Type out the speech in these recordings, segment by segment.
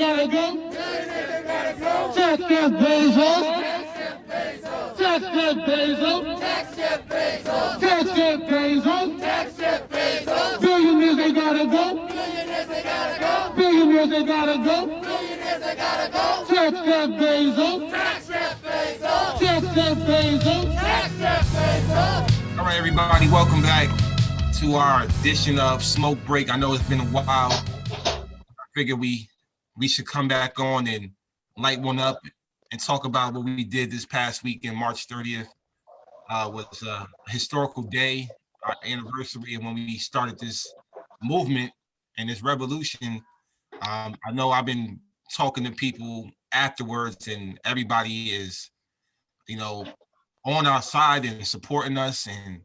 gotta go. Check that Bezos. Check that Bezos. Check that Bezos. Billionaires, they gotta go. Billionaires, they gotta go. Check that Bezos. Check that Bezos. All right, everybody, welcome back to our edition of Smoke Break. I know it's been a while. I figured we should come back on and light one up and talk about what we did this past week in March 30th. Was a historical day, our anniversary, and when we started this movement and this revolution. I know I've been talking to people afterwards, and everybody is, on our side and supporting us, and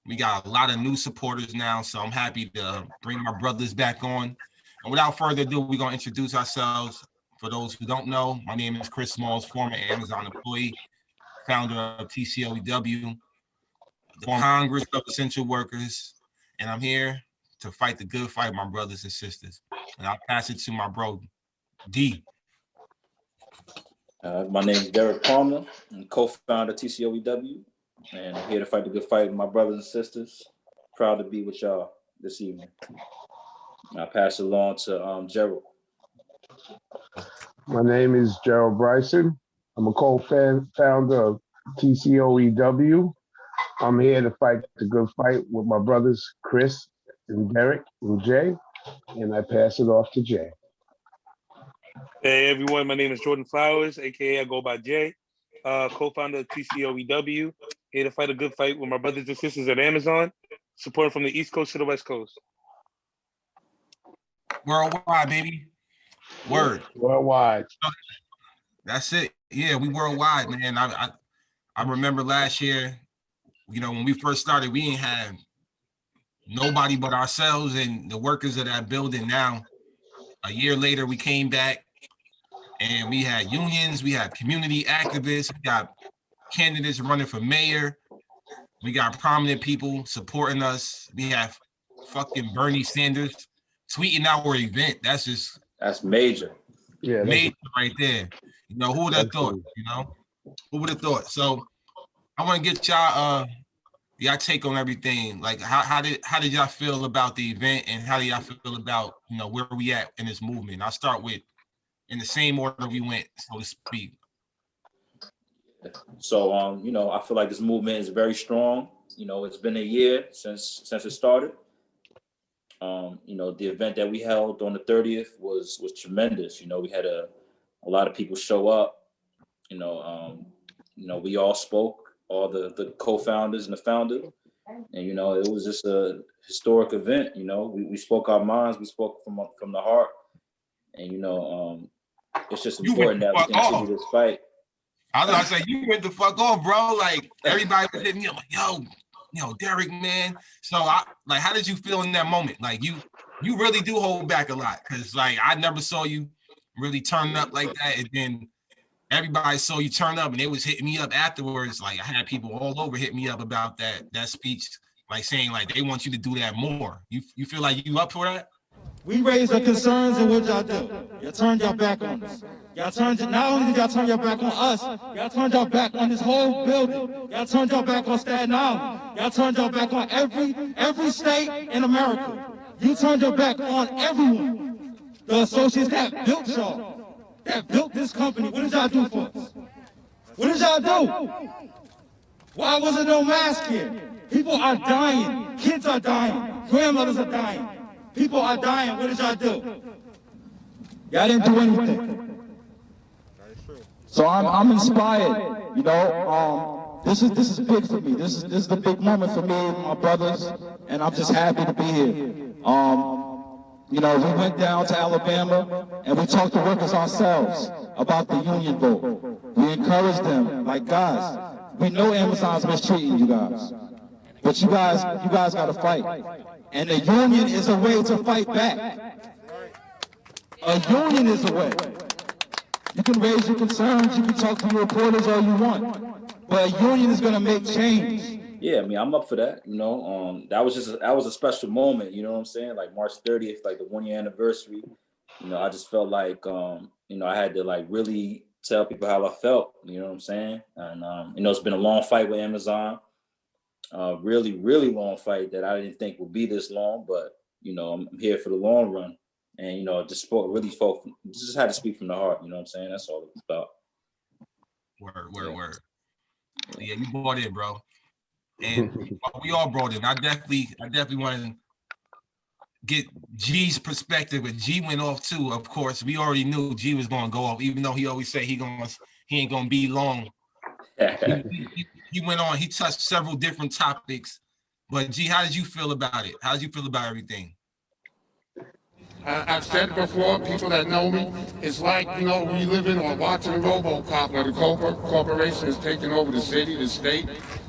we got a lot of new supporters now, so I'm happy to bring my brothers back on. And without further ado, we're going to introduce ourselves. For those who don't know, my name is Chris Smalls, former Amazon employee, founder of TCOEW, the Congress of Essential Workers, and I'm here to fight the good fight, my brothers and sisters. And I'll pass it to my bro, D. My name is Derek Palmer. I'm co-founder of TCOEW, and I'm here to fight the good fight with my brothers and sisters. Proud to be with y'all this evening. I'll pass it along to Gerald. My name is Gerald Bryson. I'm a co-founder of TCOEW. I'm here to fight the good fight with my brothers, Chris and Derek and Jay, and I pass it off to Jay. Hey everyone, my name is Jordan Flowers, aka I go by Jay, co-founder of TCOEW, here to fight a good fight with my brothers and sisters at Amazon, supporting from the East Coast to the West Coast. Worldwide, baby. Word. Worldwide. That's it. Yeah, we worldwide, man. I remember last year, when we first started, we didn't have nobody but ourselves and the workers of that building. Now, a year later, we came back and we had unions, we had community activists, we got candidates running for mayor, we got prominent people supporting us. We have fucking Bernie Sanders tweeting our event. That's major. Yeah, major right there. Who would have thought? Who would have thought? So I want to get y'all take on everything. Like how did y'all feel about the event, and how do y'all feel about where we at in this movement? I'll start with in the same order we went, so to speak. So I feel like this movement is very strong. It's been a year since it started. The event that we held on the 30th was tremendous. We had a lot of people show up. We all spoke, all the co-founders and the founder, and it was just a historic event. We spoke our minds, we spoke from the heart, and it's just important that we continue this fight. I was gonna say, you went the fuck off, bro. Like everybody was hitting me up, like, yo, Derek, man. So how did you feel in that moment? Like you really do hold back a lot, because like I never saw you really turn up like that, and then everybody saw you turn up, and they was hitting me up afterwards. Like I had people all over hit me up about that speech, like saying like they want you to do that more. You feel like you up for that? We raised the concerns, and what y'all do? Y'all turned your back on us. Not only did y'all turn your back on us, y'all turned your back on this whole building. Y'all turned your back on Staten Island. Y'all turned your back on every state in America. You turned your back on everyone. The associates that built y'all, that built this company. What did y'all do for us? What did y'all do? Why wasn't no mask here? People are dying. Kids are dying. Grandmothers are dying. People are dying. What did y'all do? Y'all didn't do anything. So I'm inspired. This is big for me. This is the big moment for me and my brothers, and I'm just happy to be here. We went down to Alabama and we talked to workers ourselves about the union vote. We encouraged them, like, guys, we know Amazon's mistreating you guys, but you guys got to fight. And the union is a way to fight back. A union is a way. You can raise your concerns, you can talk to your reporters all you want, but a union is going to make change. Yeah, I'm up for that. That was a special moment. You know what I'm saying? Like March 30th, like the 1 year anniversary. you know, I just felt like, you know, I had to like really tell people how I felt, you know what I'm saying? And, you know, it's been a long fight with Amazon, really, really long fight that I didn't think would be this long, but, you know, I'm here for the long run. And, you know, just just had to speak from the heart, you know what I'm saying? That's all it's about. Word. Yeah, you brought in, bro. And we all brought in. I definitely want to get G's perspective, but G went off too. Of course, we already knew G was gonna go off, even though he always said he ain't gonna be long. He went on. He touched several different topics. But G, how did you feel about it? How did you feel about everything? I've said before, people that know me, it's like, you know, we live in or watching RoboCop, where the corporation is taking over the city, the state,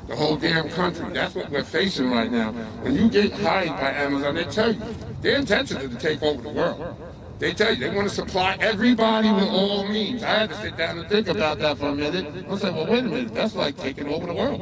the whole damn country. That's what we're facing right now. When you get hired by Amazon, they tell you their intention is to take over the world. They tell you they want to supply everybody with all means. I had to sit down and think about that for a minute. I said, well, wait a minute, that's like taking over the world.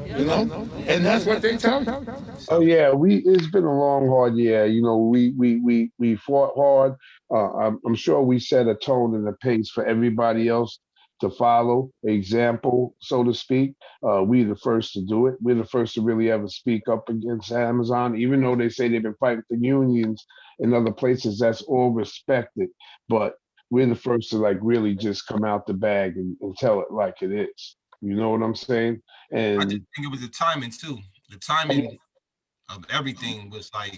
You know, and that's what they tell you. Oh yeah, it's been a long, hard year. You know, we fought hard. I'm sure we set a tone and a pace for everybody else to follow, example, so to speak. We're the first to do it. We're the first to really ever speak up against Amazon, even though they say they've been fighting the unions in other places. That's all respected, but we're the first to like really just come out the bag and tell it like it is. You know what I'm saying? And I just think it was the timing too. The timing of everything was like,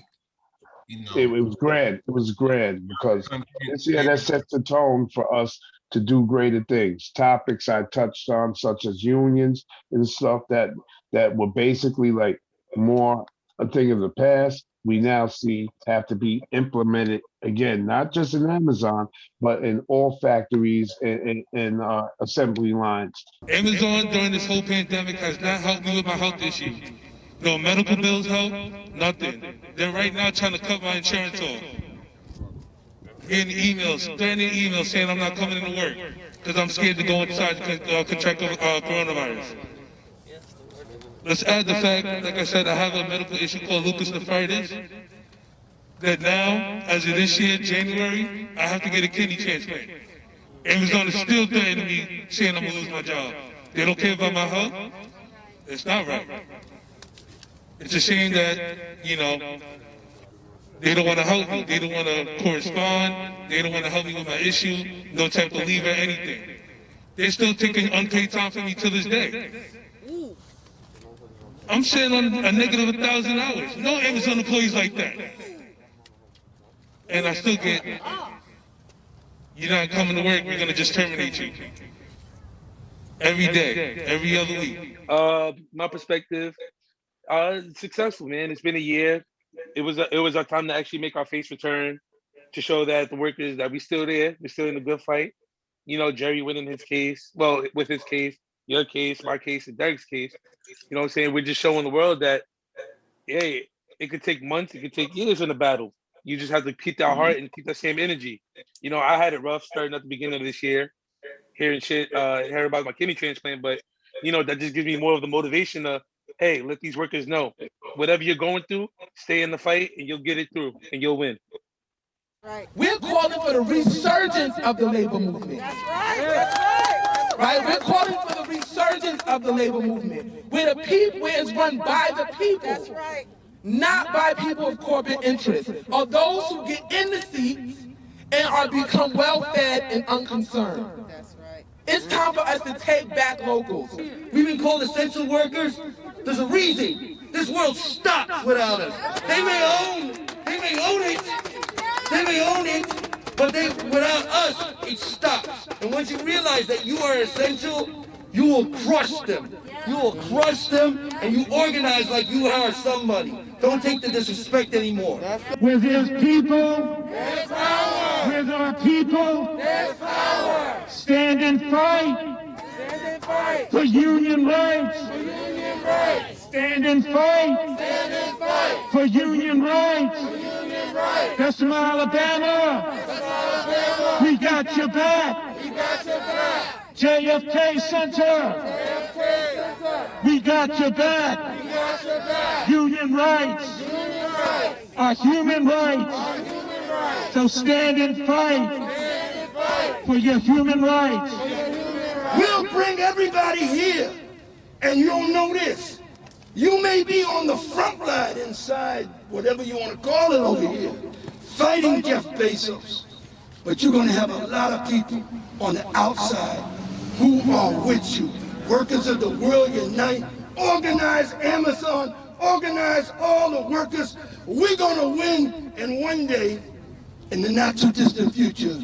you know, it was grand. It was grand because that sets the tone for us to do greater things. Topics I touched on, such as unions and stuff that were basically like more a thing of the past, we now see have to be implemented again, not just in Amazon, but in all factories and assembly lines. Amazon during this whole pandemic has not helped me with my health issues. No medical bills help, nothing. They're right now trying to cut my insurance off. Getting emails, threatening emails saying I'm not coming into work because I'm scared to go inside and contract coronavirus. Let's add the fact, like I said, I have a medical issue called lupus nephritis, that now, as of this year, January, I have to get a kidney transplant. Amazon is still threatening me, saying I'm gonna lose my job. They don't care about my health? It's not right. It's a shame that, you know, they don't want to help me. They don't want to correspond. They don't want to help me with my issue. No type of leave or anything. They're still taking unpaid time from me to this day. I'm sitting on a negative 1,000 hours. No Amazon employees like that. And I still get, you're not coming to work, we're going to just terminate you. Every day, every other week. My perspective, successful, man. It's been a year. It was our time to actually make our face return, to show that the workers, that we still there, we're still in a good fight. You know, Jerry winning his case, well, with his case, your case, my case, and Derek's case. You know what I'm saying? We're just showing the world that, hey, it could take months, it could take years in a battle. You just have to keep that heart and keep that same energy. You know, I had it rough starting at the beginning of this year, hearing about my kidney transplant, but, you know, that just gives me more of the motivation to, hey, let these workers know, whatever you're going through, stay in the fight and you'll get it through and you'll win. Right. We're calling for the resurgence of the labor movement. That's right. That's right. Right? We're calling for the resurgence of the labor movement, where the people, where it's run by the people. That's right. Not by people of corporate interest, or those who get in the seats and are become well-fed and unconcerned. That's right. It's time for us to take back locals. We've been called essential workers. There's a reason. This world stops without us. They may own it, but without us, it stops. And once you realize that you are essential, you will crush them. You will crush them, and you organize like you are somebody. Don't take the disrespect anymore. Where there's people, there's power. Where there are people, there's power. Stand and fight. Stand and fight. For union rights. For union rights. Stand and fight. Stand and fight. For union rights. For union rights. Bessemer, Alabama. Bessemer, Alabama. We got your back. We got your back. JFK Center. We got your back. We got your back. Union rights. Union rights. Our human rights. Our human rights. So stand and fight for your human rights. We'll bring everybody here, and you'll know this. You may be on the front line inside, whatever you want to call it over here, fighting Jeff Bezos. But you're going to have a lot of people on the outside who are with you. Workers of the world unite, organize Amazon, organize all the workers. We're going to win, and one day, in the not too distant future,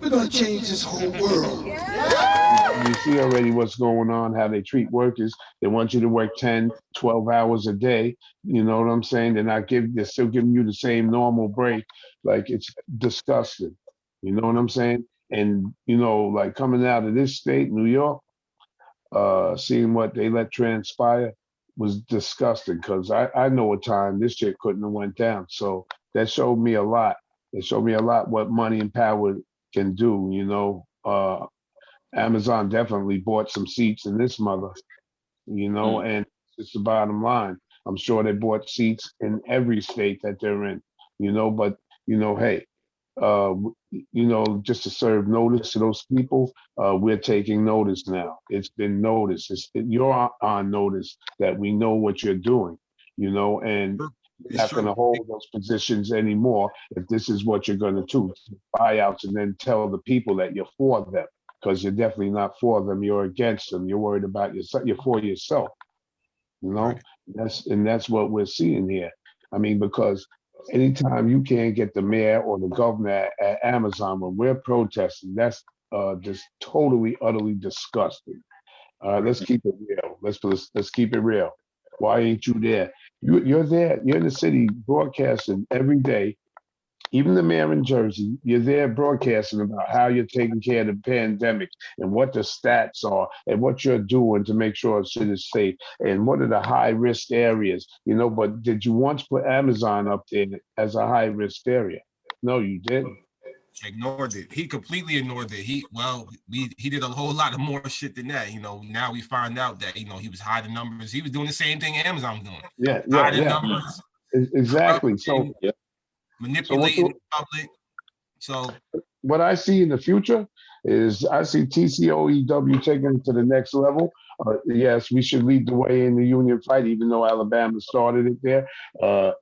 we're going to change this whole world. You see already what's going on, how they treat workers. They want you to work 10, 12 hours a day. You know what I'm saying? They're still giving you the same normal break. Like, it's disgusting. You know what I'm saying? And, you know, like coming out of this state, New York, seeing what they let transpire was disgusting, because I know a time this shit couldn't have went down. So that showed me a lot. It showed me a lot what money and power can do, you know. Amazon definitely bought some seats in this mother, you know, and it's the bottom line. I'm sure they bought seats in every state that they're in, you know, but, you know, hey, you know, just to serve notice to those people, we're taking notice now. It's been noticed. You're on notice that we know what you're doing, you know, and you're not going to hold those positions anymore if this is what you're going to do, buyouts, and then tell the people that you're for them, because you're definitely not for them. You're against them. You're worried about yourself. You're for yourself, you know. That's what we're seeing here. I mean, because anytime you can't get the mayor or the governor at Amazon when we're protesting, that's just totally, utterly disgusting. Let's keep it real. Let's keep it real. Why ain't you there? You're there. You're in the city broadcasting every day. Even the mayor in Jersey, you're there broadcasting about how you're taking care of the pandemic and what the stats are and what you're doing to make sure shit is safe and what are the high risk areas, you know. But did you once put Amazon up there as a high risk area? No, you didn't. Ignored it. He completely ignored it. He did a whole lot of more shit than that. You know, now we find out that, you know, he was hiding numbers. He was doing the same thing Amazon was doing. Hiding numbers. Exactly. So manipulating the public. So what I see in the future is I see TCOEW taking it to the next level. Yes, we should lead the way in the union fight, even though Alabama started it there.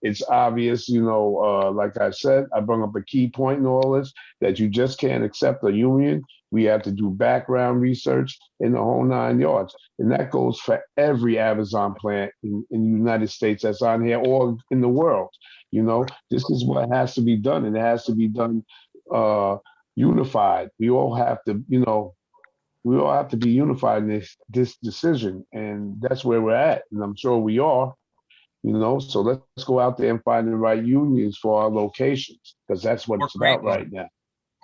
It's obvious, you know, like I said, I bring up a key point in all this, that you just can't accept a union. We have to do background research in the whole 9 yards. And that goes for every Amazon plant in the United States that's on here or in the world. You know, this is what has to be done, and it has to be done unified. We all have to, you know, we all have to be unified in this decision, and that's where we're at. And I'm sure we are, you know. So let's go out there and find the right unions for our locations, because that's what it's about right now.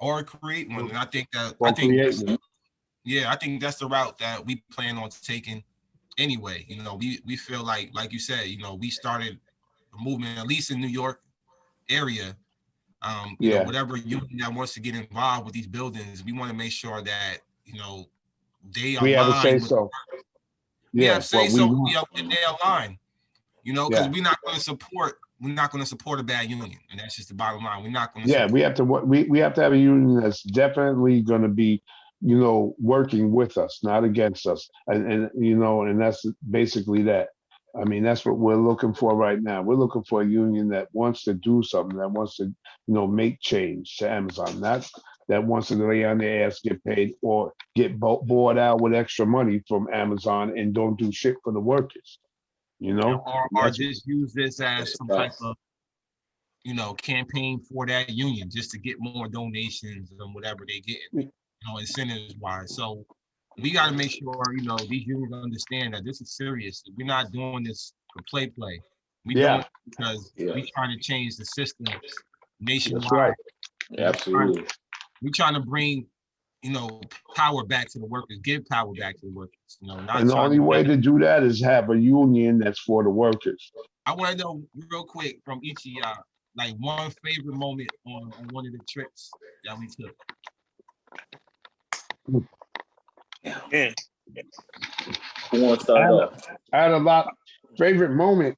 Or create one. And I think that I think that's the route that we plan on taking anyway. You know, we feel like you said, you know, we started a movement, at least in New York area. You know, whatever union that wants to get involved with these buildings, we want to make sure that, you know, they are. We have a say so. Yeah, say so. They align. You know, because we're not going to support a bad union, and that's just the bottom line. We're not going to. Yeah, we have to have a union that's definitely going to be, you know, working with us, not against us, and you know, and that's basically that. I mean, that's what we're looking for right now. We're looking for a union that wants to do something, that wants to, you know, make change to Amazon, not that wants to lay on their ass, get paid, or get bought out with extra money from Amazon and don't do shit for the workers, you know? Or just use this as some type of, you know, campaign for that union, just to get more donations and whatever they get, you know, incentives wise. So we got to make sure, you know, these unions understand that this is serious. We're not doing this for play. We doing it because we're trying to change the system nationwide. That's right. Yeah, absolutely. We're trying to bring, you know, power back to the workers, give power back to the workers. You know, and the only way to do that is have a union that's for the workers. I want to know real quick from each of y'all, like one favorite moment on one of the trips that we took. Yeah. Who wants to start off? I had a lot. Favorite moment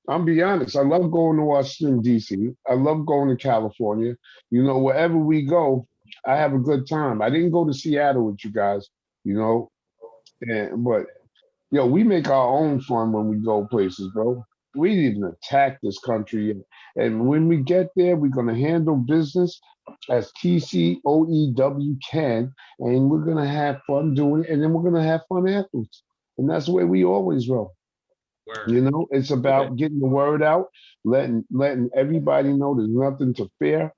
I'm be honest. I love going to Washington, D.C. I love going to California. You know, wherever we go, I have a good time. I didn't go to Seattle with you guys, you know, but yo, we make our own fun when we go places, bro. We didn't attack this country. And when we get there, we're going to handle business as TCOEW can. And we're going to have fun doing it. And then we're going to have fun afterwards. And that's the way we always roll. Word. You know, it's about getting the word out, letting everybody know there's nothing to fear.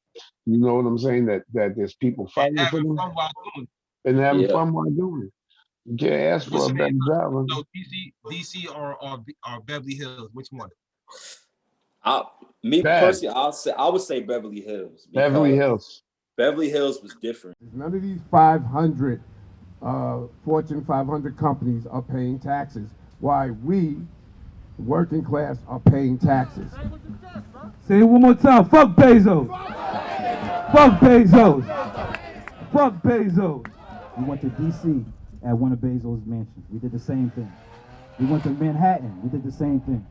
You know what I'm saying? That there's people fighting for Having them fun while doing it. and having Yeah. fun while doing it. You can't ask for What's a the better name? job. Huh? So DC or Beverly Hills? Which one? Me Bad. personally, I would say Beverly Hills. Beverly because Hills. Beverly Hills was different. None of these 500 Fortune 500 companies are paying taxes. Why we, working class, are paying taxes. Say it one more time. Fuck Bezos. Fuck Bezos. Fuck Bezos. We went to DC at one of Bezos' mansions. We did the same thing. We went to Manhattan. We did the same thing.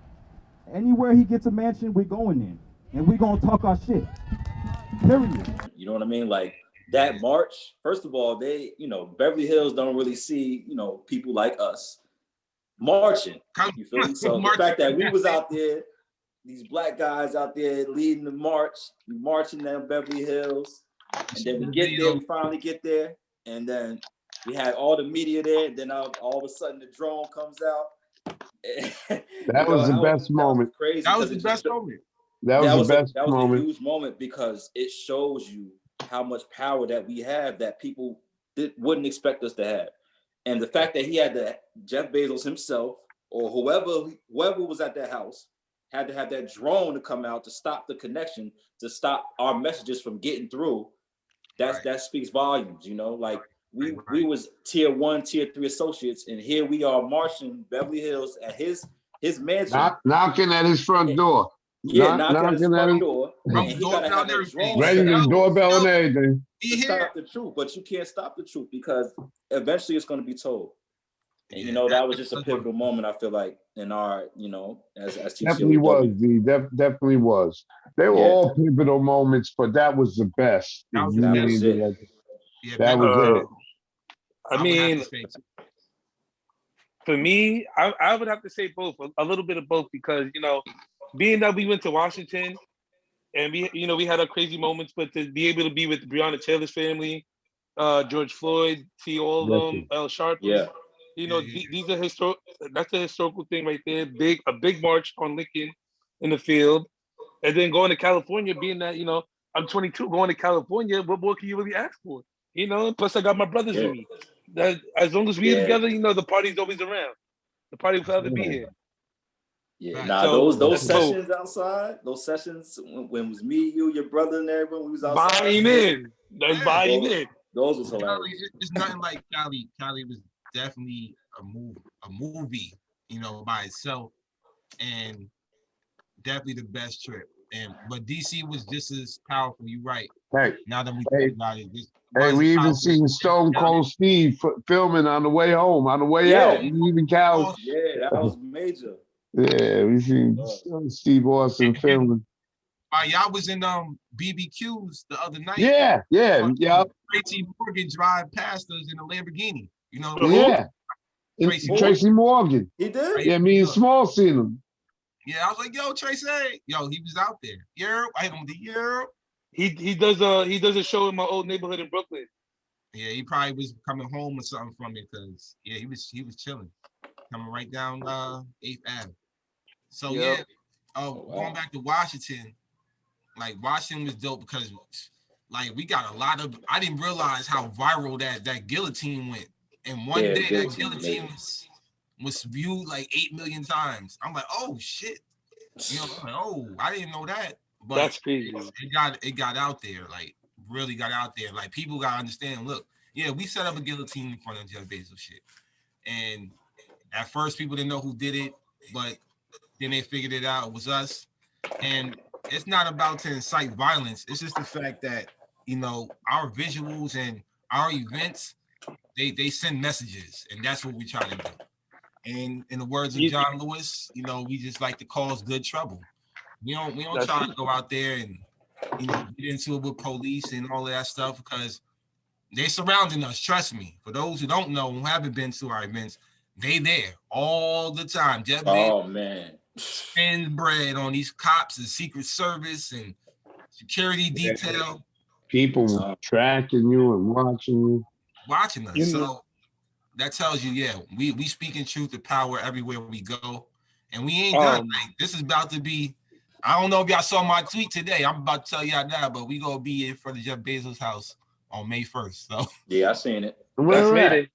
Anywhere he gets a mansion, we're going in. And we're going to talk our shit. Period. You know what I mean? Like that march, first of all, Beverly Hills don't really see, people like us marching. You feel me? So the fact that we was out there, these black guys out there leading the march, marching down Beverly Hills, and then we get there, we finally get there, and then we had all the media there, and then all of a sudden the drone comes out. That was the best moment. Crazy. That was the best moment. That was the best moment. That was a huge moment because it shows you how much power that we have that people wouldn't expect us to have. And the fact that he had Jeff Bezos himself or whoever was at that house had to have that drone to come out to stop the connection, to stop our messages from getting through. That speaks volumes, like we was tier 1, tier 3 associates, and here we are marching Beverly Hills at his mansion. Knocking at his front door. Yeah, knocking at his front door. And he gotta have that drone ready to doorbell and everything. to stop the truth, but you can't stop the truth because eventually it's going to be told. And that was just a pivotal moment. I feel like in our, as TCOEW. Definitely was, D. Definitely was. They were all pivotal moments, but that was the best. That was it. That was it. I mean, for me, I would have to say both, a little bit of both, because being that we went to Washington and we had our crazy moments, but to be able to be with Breonna Taylor's family, George Floyd, see all of them, Al Sharpton, these are that's a historical thing right there. A big march on Lincoln in the field, and then going to California, being that I'm 22, going to California, what more can you really ask for? Plus I got my brothers with me. That as long as we're together, the party's always around. The party will forever be here. Yeah, those sessions outside, those sessions when it was me, you, your brother, and everyone, we was outside. Buying in. Those was hilarious. It's nothing like Cali. Cali was definitely a movie, by itself, and definitely the best trip. But DC was just as powerful. You're right. Hey, now that we think about it, we even seen Stone Cold Steve filming on the way home, on the way out. Even Cal. Yeah, that was major. Yeah, we seen Steve Austin filming. Y'all was in BBQs the other night. Yeah. Tracy Morgan drive past us in a Lamborghini. Tracy Morgan. He did. Yeah, me and Small seen him. Yeah, I was like, yo, Tracy. Yo, he was out there. I hit him with the year. He does a show in my old neighborhood in Brooklyn. Yeah, he probably was coming home or something from it because he was chilling, coming right down 8th Ave. So going back to Washington, like Washington was dope because like we got a lot of. I didn't realize how viral that guillotine went. And one day that guillotine was viewed like 8 million times. I'm like, oh shit. I'm like, oh, I didn't know that. But that's crazy. It got out there, like really got out there. Like people gotta understand, look, we set up a guillotine in front of Jeff Bezos shit. And at first people didn't know who did it, but then they figured it out, it was us. And it's not about to incite violence. It's just the fact that, our visuals and our events, they send messages, and that's what we try to do. And in the words of John Lewis, you know, we just like to cause good trouble. We don't That's try it. to go out there and, you know, get into it with police and all of that stuff because they're surrounding us. Trust me. For those who don't know, who haven't been to our events, they there all the time. Jeff Oh man, spends bread on these cops and Secret Service and security detail. People tracking you and watching us. You know- So that tells you, yeah, we speaking truth to power everywhere we go, and we ain't done. Like, this is about to be. I don't know if y'all saw my tweet today. I'm about to tell y'all now, but we gonna be in front of Jeff Bezos' house on May 1st. So yeah, I seen it. That's Where at? Mayday.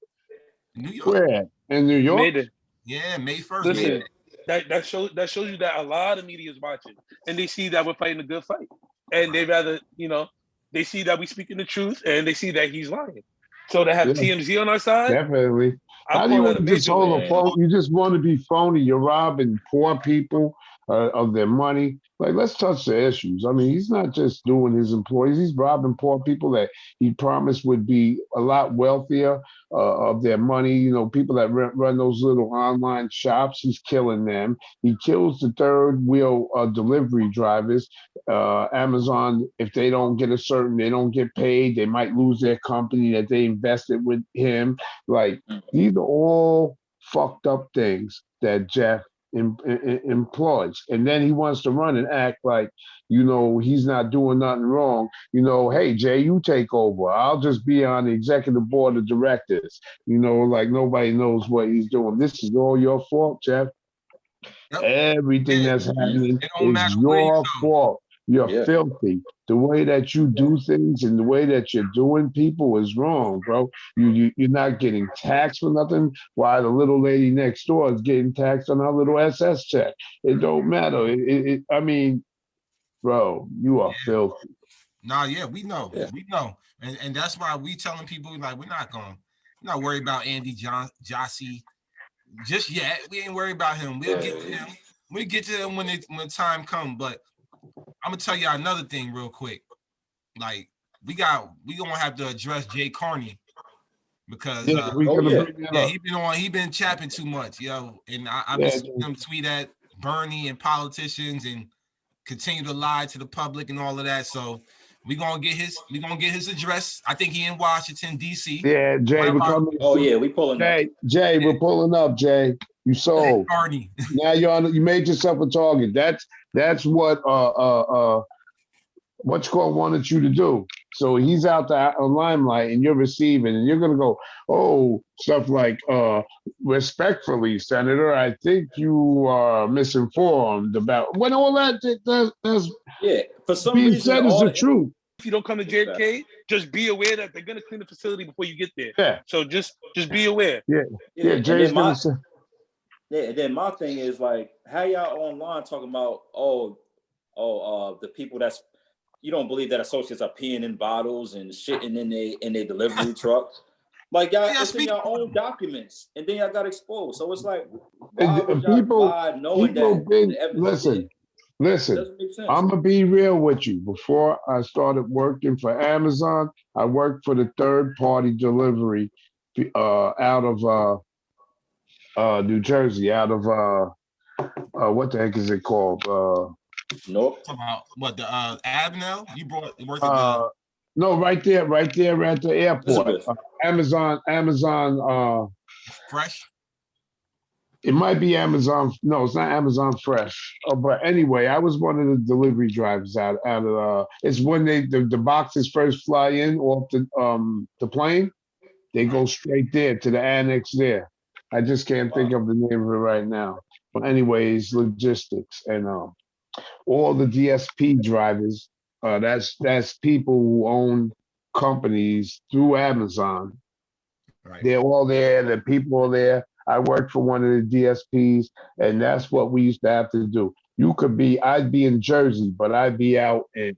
New York. Where? In New York? Mayday. Yeah, May 1st. Listen, that shows you that a lot of media is watching, and they see that we're fighting a good fight, and they rather, you know, they see that we speaking the truth, and they see that he's lying. So to have TMZ on our side, Definitely. I How do you call that want a to just major hold win. a phone? You just want to be phony. You're robbing poor people of their money. Like, let's touch the issues. I mean, he's not just doing his employees. He's robbing poor people that he promised would be a lot wealthier of their money. You know, people that run those little online shops, he's killing them. He kills the third wheel delivery drivers. Amazon, if they don't get they don't get paid, they might lose their company that they invested with him. Like, these are all fucked up things that Jeff employs, and then he wants to run and act like, you know, he's not doing nothing wrong. You know, hey Jay, you take over. I'll just be on the executive board of directors. You know, like nobody knows what he's doing. This is all your fault, Jeff. Everything that's happening is your fault. You're filthy. The way that you do things and the way that you're doing people is wrong, bro. You're not getting taxed for nothing, while the little lady next door is getting taxed on her little SS check. It don't matter. I mean, bro, you are filthy. Nah, yeah, we know. We know. And that's why we telling people, like, we're not worried about Andy Jassy just yet. We ain't worried about him. We'll get to him. We'll get to him when time comes. But I'm gonna tell you another thing real quick. Like, we gonna have to address Jay Carney because he been chapping too much, yo. And I've been seeing him tweet at Bernie and politicians and continue to lie to the public and all of that. So we gonna get his address. I think he in Washington D.C. Yeah, Jay, we're coming. Oh yeah, we pulling up. Jay, we're pulling up. Jay, you sold. Carney. Now you made yourself a target. That's what what's called wanted you to do. So he's out there on limelight and you're receiving, and you're gonna go, oh, stuff like respectfully, Senator, I think you are misinformed about when all that's for some being reason said is the truth. If you don't come to JFK, just be aware that they're gonna clean the facility before you get there. Yeah. So just be aware. Yeah. Jay's gonna say. Yeah, and then my thing is like, how y'all online talking about the people that's, you don't believe that associates are peeing in bottles and shitting in their delivery trucks. Like y'all, it's in your own documents, and then y'all got exposed. So it's like, why would y'all lie knowing that? Listen. I'm gonna be real with you. Before I started working for Amazon, I worked for the third-party delivery out of New Jersey, out of what the heck is it called? Nope. About what, the Avenel? You worked no, right there at the airport. Amazon Fresh. It might be Amazon. No, it's not Amazon Fresh. But anyway, I was one of the delivery drivers out of. It's when the boxes first fly in off the plane, they go straight there to the annex there. I just can't think of the name of it right now. But anyways, logistics and all the DSP drivers. That's people who own companies through Amazon. Right. They're all there. The people are there. I worked for one of the DSPs, and that's what we used to have to do. I'd be in Jersey, but I'd be out in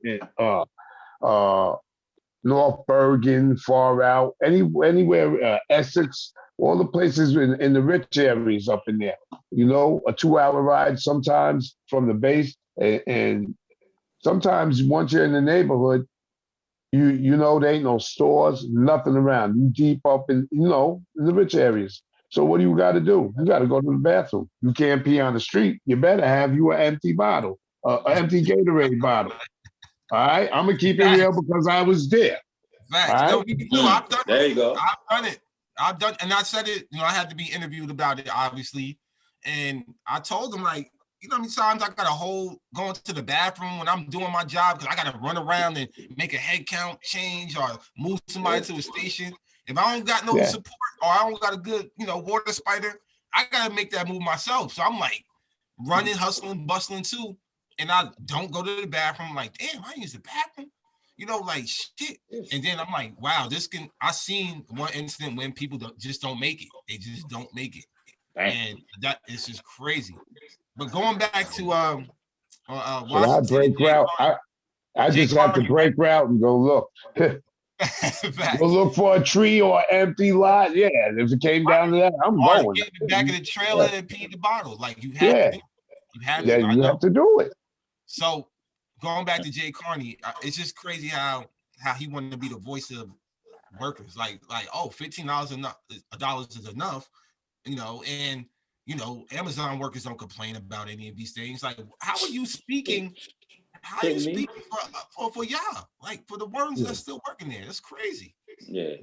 North Bergen, far out, anywhere, Essex, all the places in the rich areas up in there. You know, a 2-hour ride sometimes from the base, and sometimes once you're in the neighborhood, you know there ain't no stores, nothing around. You deep up in the rich areas. So what do you got to do? You got to go to the bathroom. You can't pee on the street. You better have you an empty bottle, an empty Gatorade bottle. All right, I'm gonna keep it real because I was there. Facts. All No, right? me too. I've done There it. you go. I've done it. I've done, and I said it. You know, I had to be interviewed about it, obviously. And I told them, like, you know how many times I got to going to the bathroom when I'm doing my job because I got to run around and make a head count change or move somebody to a station. If I don't got no support or I don't got a good, you know, water spider, I got to make that move myself. So I'm like running, hustling, bustling too. And I don't go to the bathroom. I'm like, damn, I use the bathroom. You know, like shit. And then I'm like, wow, I seen one incident when people just don't make it. They just don't make it. And that is just crazy. But going back to I break route. I just have to break route and go look. Go look for a tree or an empty lot. Yeah, if it came down to that, I'm going. Get in the back of the trailer and pee the bottle. Like you have to. You have to. You have to do it. So going back to Jay Carney, it's just crazy how he wanted to be the voice of workers. Like oh, $15 is enough, you know, and you know, Amazon workers don't complain about any of these things. Like, how are you speaking? How are you speaking for y'all? Like for the ones that's still working there? That's crazy. Yeah.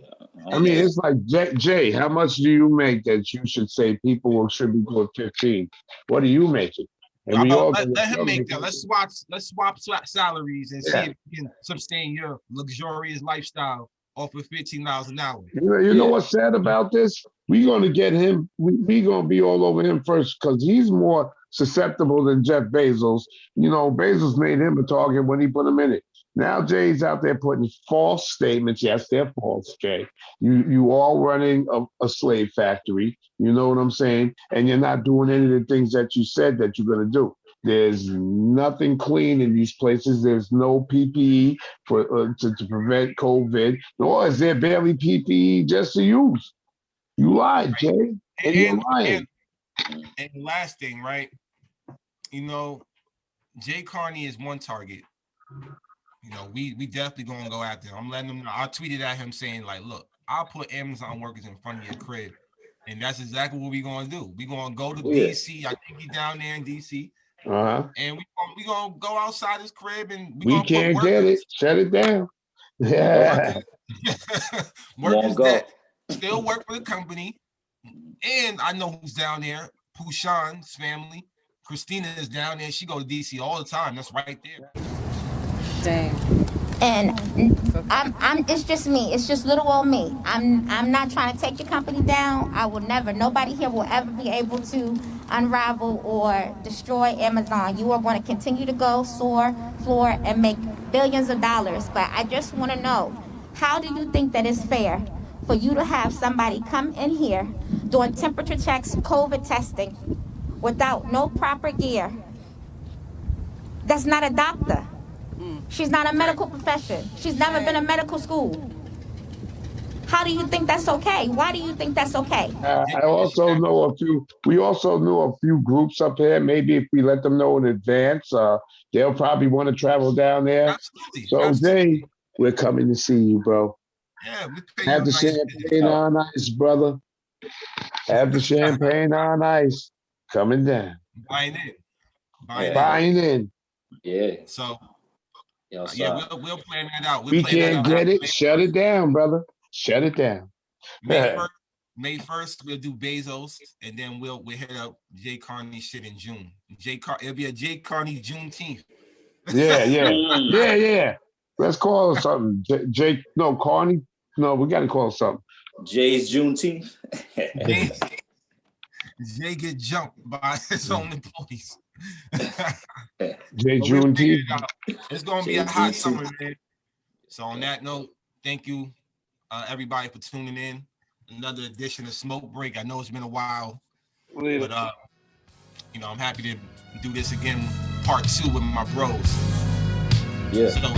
I mean, it's like Jay, how much do you make that you should say people should be doing 15? What are you making? And let him make that. Let's swap salaries and see if you can sustain your luxurious lifestyle off of $15 an hour. You know what's sad about this? We're going to get him. We're going to be all over him first because he's more susceptible than Jeff Bezos. You know, Bezos made him a target when he put him in it. Now Jay's out there putting false statements. Yes, they're false, Jay. You all running a slave factory. You know what I'm saying? And you're not doing any of the things that you said that you're going to do. There's nothing clean in these places. There's no PPE to prevent COVID. Nor is there barely PPE just to use. You lied, Jay. And you're lying. And the last thing, right? You know, Jay Carney is one target. You know, we definitely gonna go after him. I'm letting him know. I tweeted at him saying, like, look, I'll put Amazon workers in front of your crib. And that's exactly what we're gonna do. We're gonna go to DC. I think he's down there in DC. And we gonna go outside his crib and we can't get it. Shut it down. Yeah. Workers that still work for the company. And I know who's down there. Pushan's family. Christina is down there. She go to DC all the time. That's right there. Dang. And it's just me. It's just little old me. I'm not trying to take your company down. I will never. Nobody here will ever be able to unravel or destroy Amazon. You are going to continue to go soar, floor, and make billions of dollars. But I just want to know, how do you think that it's fair for you to have somebody come in here doing temperature checks, COVID testing, without no proper gear? That's not a doctor. She's not a medical profession. She's never been a medical school. How do you think that's okay? Why do you think that's okay? I also know a few. We also know a few groups up there. Maybe if we let them know in advance, they'll probably want to travel down there. Absolutely. So Jay, we're coming to see you, bro. Yeah, have the champagne on ice, brother. Have the champagne on ice. Coming down. Buying in. Yeah. So. Yeah, we'll plan that out. We can't get it. Shut it down, brother. Shut it down. May 1st, we'll do Bezos, and then we'll hit up Jay Carney shit in June. It'll be a Jay Carney Juneteenth. Yeah. Let's call it something. Carney. No, we got to call it something. Jay's Juneteenth. Jay get jumped by his own employees. Jay Juneteenth. It's gonna be a hot summer, man. So on that note, thank you, everybody, for tuning in. Another edition of Smoke Break. I know it's been a while, but you know, I'm happy to do this again, part 2 with my bros. Yeah. So